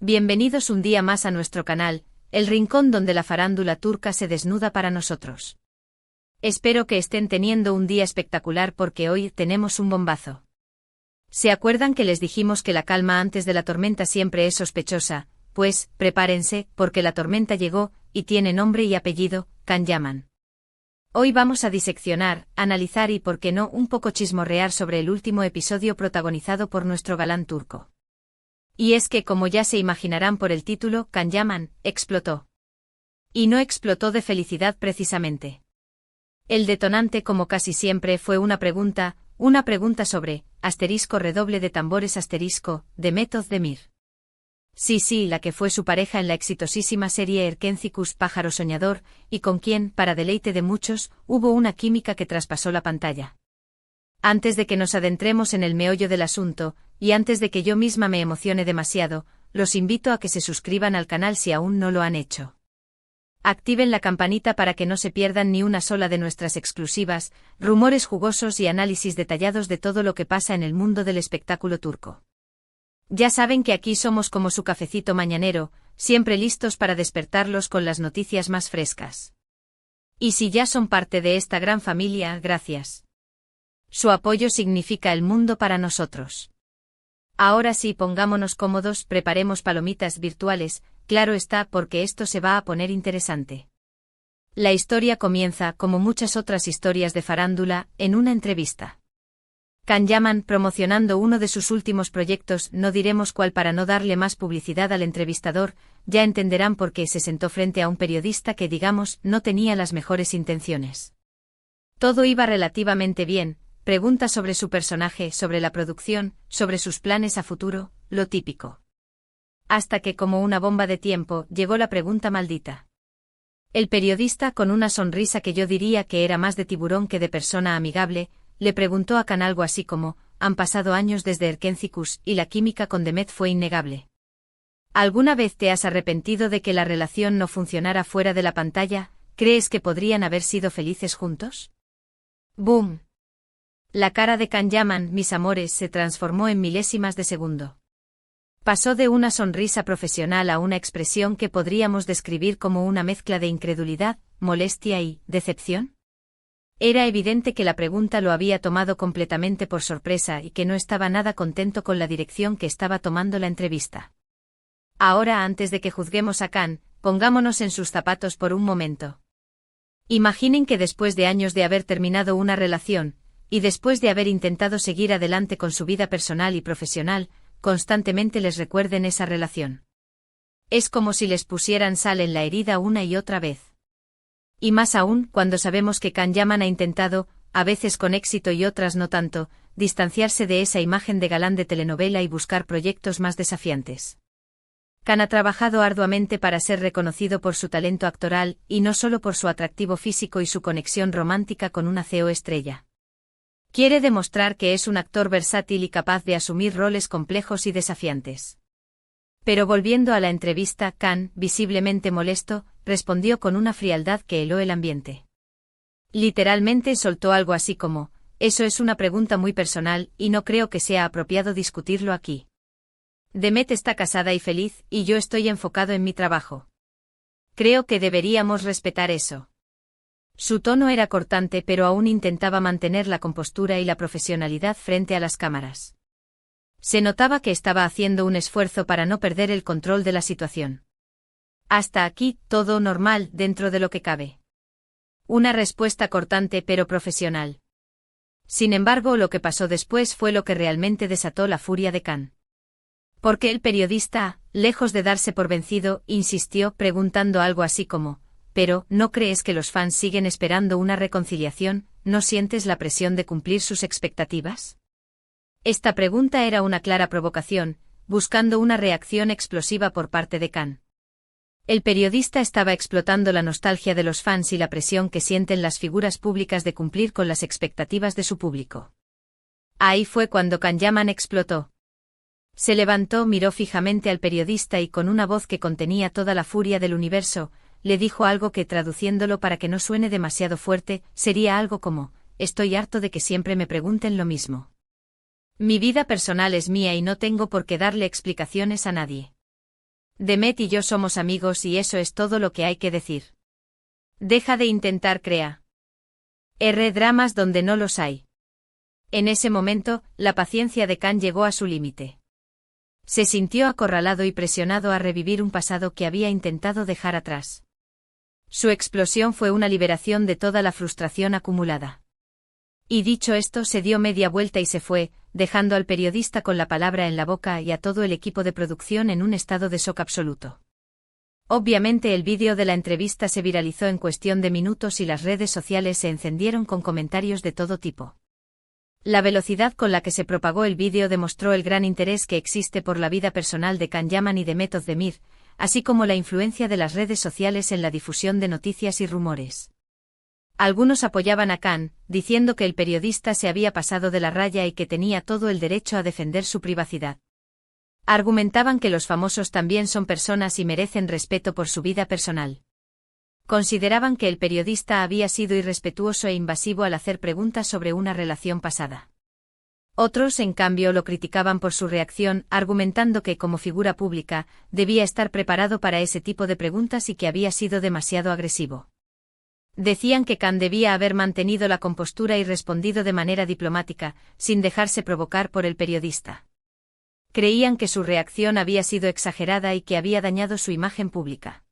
Bienvenidos un día más a nuestro canal, el rincón donde la farándula turca se desnuda para nosotros. Espero que estén teniendo un día espectacular porque hoy tenemos un bombazo. ¿Se acuerdan que les dijimos que la calma antes de la tormenta siempre es sospechosa? Pues, prepárense, porque la tormenta llegó, y tiene nombre y apellido, Can Yaman. Hoy vamos a diseccionar, analizar y, por qué no, un poco chismorrear sobre el último episodio protagonizado por nuestro galán turco. Y es que, como ya se imaginarán por el título, Can Yaman explotó. Y no explotó de felicidad precisamente. El detonante, como casi siempre, fue una pregunta sobre, redoble de tambores Demet Özdemir. Sí, la que fue su pareja en la exitosísima serie Erkencikus Pájaro Soñador, y con quien, para deleite de muchos, hubo una química que traspasó la pantalla. Antes de que nos adentremos en el meollo del asunto, y antes de que yo misma me emocione demasiado, los invito a que se suscriban al canal si aún no lo han hecho. Activen la campanita para que no se pierdan ni una sola de nuestras exclusivas, rumores jugosos y análisis detallados de todo lo que pasa en el mundo del espectáculo turco. Ya saben que aquí somos como su cafecito mañanero, siempre listos para despertarlos con las noticias más frescas. Y si ya son parte de esta gran familia, gracias. Su apoyo significa el mundo para nosotros. Ahora sí, pongámonos cómodos, preparemos palomitas virtuales, claro está, porque esto se va a poner interesante. La historia comienza, como muchas otras historias de farándula, en una entrevista. Can Yaman, promocionando uno de sus últimos proyectos, no diremos cuál para no darle más publicidad al entrevistador, ya entenderán por qué se sentó frente a un periodista que, digamos, no tenía las mejores intenciones. Todo iba relativamente bien, preguntas sobre su personaje, sobre la producción, sobre sus planes a futuro, lo típico. Hasta que, como una bomba de tiempo, llegó la pregunta maldita. El periodista, con una sonrisa que yo diría que era más de tiburón que de persona amigable, le preguntó a Can algo así como: han pasado años desde Erkencikus y la química con Demet fue innegable. ¿Alguna vez te has arrepentido de que la relación no funcionara fuera de la pantalla? ¿Crees que podrían haber sido felices juntos? ¡Boom! La cara de Can Yaman, mis amores, se transformó en milésimas de segundo. Pasó de una sonrisa profesional a una expresión que podríamos describir como una mezcla de incredulidad, molestia y decepción. Era evidente que la pregunta lo había tomado completamente por sorpresa y que no estaba nada contento con la dirección que estaba tomando la entrevista. Ahora, antes de que juzguemos a Can, pongámonos en sus zapatos por un momento. Imaginen que después de años de haber terminado una relación, y después de haber intentado seguir adelante con su vida personal y profesional, constantemente les recuerden esa relación. Es como si les pusieran sal en la herida una y otra vez. Y más aún, cuando sabemos que Can Yaman ha intentado, a veces con éxito y otras no tanto, distanciarse de esa imagen de galán de telenovela y buscar proyectos más desafiantes. Can ha trabajado arduamente para ser reconocido por su talento actoral, y no solo por su atractivo físico y su conexión romántica con una CEO estrella. Quiere demostrar que es un actor versátil y capaz de asumir roles complejos y desafiantes. Pero volviendo a la entrevista, Can, visiblemente molesto, respondió con una frialdad que heló el ambiente. Literalmente soltó algo así como: eso es una pregunta muy personal, y no creo que sea apropiado discutirlo aquí. Demet está casada y feliz, y yo estoy enfocado en mi trabajo. Creo que deberíamos respetar eso. Su tono era cortante, pero aún intentaba mantener la compostura y la profesionalidad frente a las cámaras. Se notaba que estaba haciendo un esfuerzo para no perder el control de la situación. Hasta aquí, todo normal, dentro de lo que cabe. Una respuesta cortante pero profesional. Sin embargo, lo que pasó después fue lo que realmente desató la furia de Can. Porque el periodista, lejos de darse por vencido, insistió preguntando algo así como: pero, ¿no crees que los fans siguen esperando una reconciliación? ¿No sientes la presión de cumplir sus expectativas? Esta pregunta era una clara provocación, buscando una reacción explosiva por parte de Can. El periodista estaba explotando la nostalgia de los fans y la presión que sienten las figuras públicas de cumplir con las expectativas de su público. Ahí fue cuando Can Yaman explotó. Se levantó, miró fijamente al periodista y con una voz que contenía toda la furia del universo, le dijo algo que, traduciéndolo para que no suene demasiado fuerte, sería algo como: estoy harto de que siempre me pregunten lo mismo. Mi vida personal es mía y no tengo por qué darle explicaciones a nadie. Demet y yo somos amigos y eso es todo lo que hay que decir. Deja de intentar crear dramas donde no los hay. En ese momento, la paciencia de Khan llegó a su límite. Se sintió acorralado y presionado a revivir un pasado que había intentado dejar atrás. Su explosión fue una liberación de toda la frustración acumulada. Y dicho esto, se dio media vuelta y se fue, dejando al periodista con la palabra en la boca y a todo el equipo de producción en un estado de shock absoluto. Obviamente el vídeo de la entrevista se viralizó en cuestión de minutos y las redes sociales se encendieron con comentarios de todo tipo. La velocidad con la que se propagó el vídeo demostró el gran interés que existe por la vida personal de Khan Yaman y Demet Özdemir, así como la influencia de las redes sociales en la difusión de noticias y rumores. Algunos apoyaban a Khan, diciendo que el periodista se había pasado de la raya y que tenía todo el derecho a defender su privacidad. Argumentaban que los famosos también son personas y merecen respeto por su vida personal. Consideraban que el periodista había sido irrespetuoso e invasivo al hacer preguntas sobre una relación pasada. Otros, en cambio, lo criticaban por su reacción, argumentando que, como figura pública, debía estar preparado para ese tipo de preguntas y que había sido demasiado agresivo. Decían que Khan debía haber mantenido la compostura y respondido de manera diplomática, sin dejarse provocar por el periodista. Creían que su reacción había sido exagerada y que había dañado su imagen pública.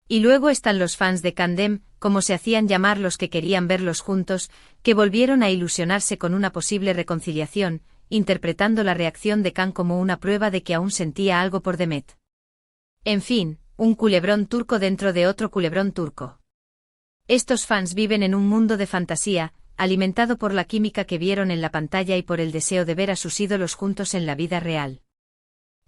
Y luego están los fans de Kandem, como se hacían llamar los que querían verlos juntos, que volvieron a ilusionarse con una posible reconciliación, interpretando la reacción de Khan como una prueba de que aún sentía algo por Demet. En fin, un culebrón turco dentro de otro culebrón turco. Estos fans viven en un mundo de fantasía, alimentado por la química que vieron en la pantalla y por el deseo de ver a sus ídolos juntos en la vida real.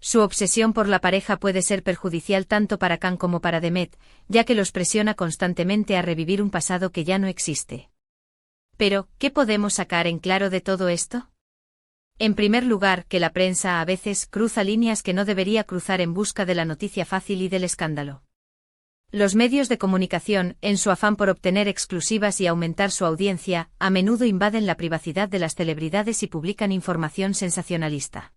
Su obsesión por la pareja puede ser perjudicial tanto para Khan como para Demet, ya que los presiona constantemente a revivir un pasado que ya no existe. Pero, ¿qué podemos sacar en claro de todo esto? En primer lugar, que la prensa a veces cruza líneas que no debería cruzar en busca de la noticia fácil y del escándalo. Los medios de comunicación, en su afán por obtener exclusivas y aumentar su audiencia, a menudo invaden la privacidad de las celebridades y publican información sensacionalista.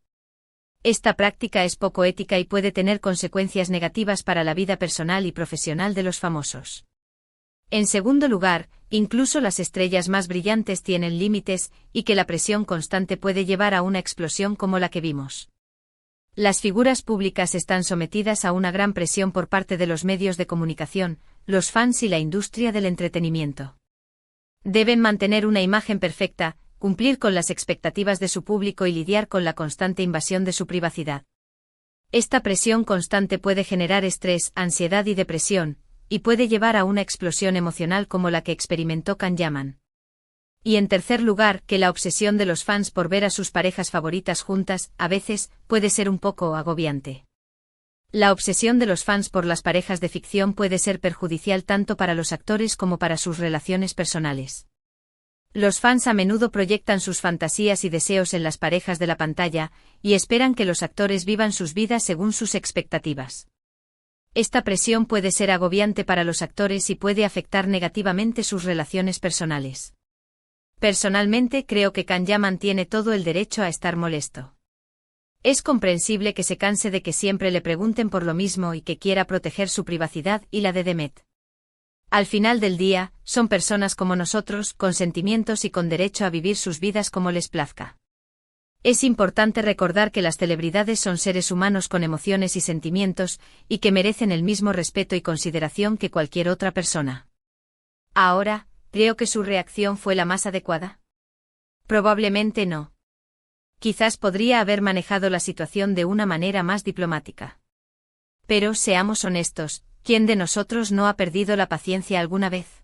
Esta práctica es poco ética y puede tener consecuencias negativas para la vida personal y profesional de los famosos. En segundo lugar, incluso las estrellas más brillantes tienen límites, y que la presión constante puede llevar a una explosión como la que vimos. Las figuras públicas están sometidas a una gran presión por parte de los medios de comunicación, los fans y la industria del entretenimiento. Deben mantener una imagen perfecta, cumplir con las expectativas de su público y lidiar con la constante invasión de su privacidad. Esta presión constante puede generar estrés, ansiedad y depresión, y puede llevar a una explosión emocional como la que experimentó Khan Yaman. Y en tercer lugar, que la obsesión de los fans por ver a sus parejas favoritas juntas, a veces, puede ser un poco agobiante. La obsesión de los fans por las parejas de ficción puede ser perjudicial tanto para los actores como para sus relaciones personales. Los fans a menudo proyectan sus fantasías y deseos en las parejas de la pantalla, y esperan que los actores vivan sus vidas según sus expectativas. Esta presión puede ser agobiante para los actores y puede afectar negativamente sus relaciones personales. Personalmente creo que Khan Yaman tiene todo el derecho a estar molesto. Es comprensible que se canse de que siempre le pregunten por lo mismo y que quiera proteger su privacidad y la de Demet. Al final del día, son personas como nosotros, con sentimientos y con derecho a vivir sus vidas como les plazca. Es importante recordar que las celebridades son seres humanos con emociones y sentimientos, y que merecen el mismo respeto y consideración que cualquier otra persona. Ahora, ¿creo que su reacción fue la más adecuada? Probablemente no. Quizás podría haber manejado la situación de una manera más diplomática. Pero, seamos honestos, ¿quién de nosotros no ha perdido la paciencia alguna vez?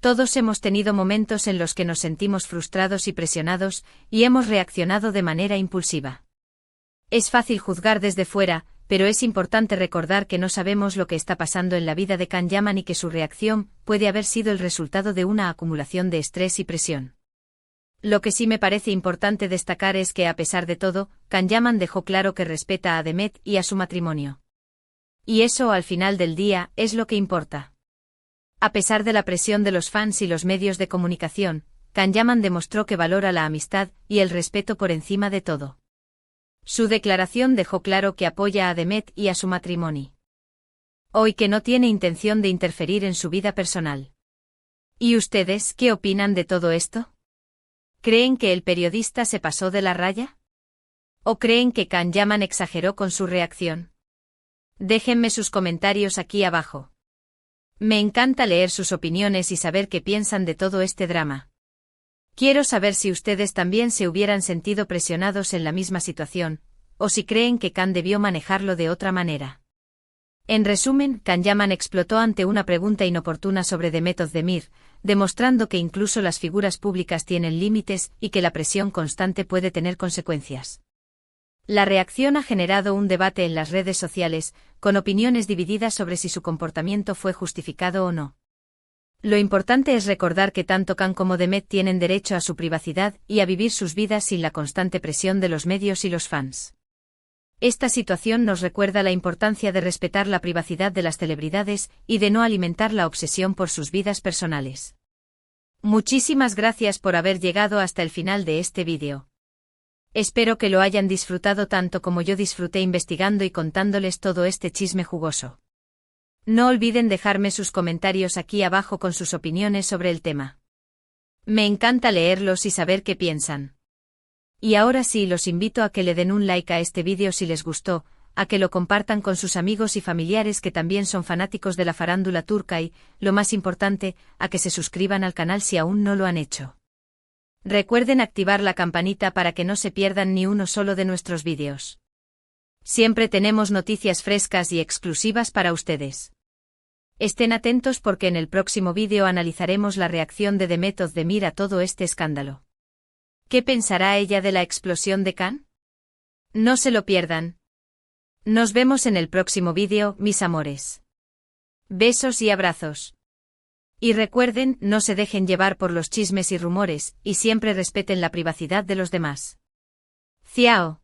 Todos hemos tenido momentos en los que nos sentimos frustrados y presionados, y hemos reaccionado de manera impulsiva. Es fácil juzgar desde fuera, pero es importante recordar que no sabemos lo que está pasando en la vida de Khan Yaman y que su reacción puede haber sido el resultado de una acumulación de estrés y presión. Lo que sí me parece importante destacar es que, a pesar de todo, Khan Yaman dejó claro que respeta a Demet y a su matrimonio. Y eso, al final del día, es lo que importa. A pesar de la presión de los fans y los medios de comunicación, Khan Yaman demostró que valora la amistad y el respeto por encima de todo. Su declaración dejó claro que apoya a Demet y a su matrimonio. Hoy que no tiene intención de interferir en su vida personal. ¿Y ustedes qué opinan de todo esto? ¿Creen que el periodista se pasó de la raya? ¿O creen que Can Yaman exageró con su reacción? Déjenme sus comentarios aquí abajo. Me encanta leer sus opiniones y saber qué piensan de todo este drama. Quiero saber si ustedes también se hubieran sentido presionados en la misma situación, o si creen que Can debió manejarlo de otra manera. En resumen, Can Yaman explotó ante una pregunta inoportuna sobre Demet Özdemir, demostrando que incluso las figuras públicas tienen límites y que la presión constante puede tener consecuencias. La reacción ha generado un debate en las redes sociales, con opiniones divididas sobre si su comportamiento fue justificado o no. Lo importante es recordar que tanto Can como Demet tienen derecho a su privacidad y a vivir sus vidas sin la constante presión de los medios y los fans. Esta situación nos recuerda la importancia de respetar la privacidad de las celebridades y de no alimentar la obsesión por sus vidas personales. Muchísimas gracias por haber llegado hasta el final de este vídeo. Espero que lo hayan disfrutado tanto como yo disfruté investigando y contándoles todo este chisme jugoso. No olviden dejarme sus comentarios aquí abajo con sus opiniones sobre el tema. Me encanta leerlos y saber qué piensan. Y ahora sí, los invito a que le den un like a este vídeo si les gustó, a que lo compartan con sus amigos y familiares que también son fanáticos de la farándula turca y, lo más importante, a que se suscriban al canal si aún no lo han hecho. Recuerden activar la campanita para que no se pierdan ni uno solo de nuestros vídeos. Siempre tenemos noticias frescas y exclusivas para ustedes. Estén atentos porque en el próximo vídeo analizaremos la reacción de Demet Özdemir a todo este escándalo. ¿Qué pensará ella de la explosión de Can? No se lo pierdan. Nos vemos en el próximo vídeo, mis amores. Besos y abrazos. Y recuerden, no se dejen llevar por los chismes y rumores, y siempre respeten la privacidad de los demás. Ciao.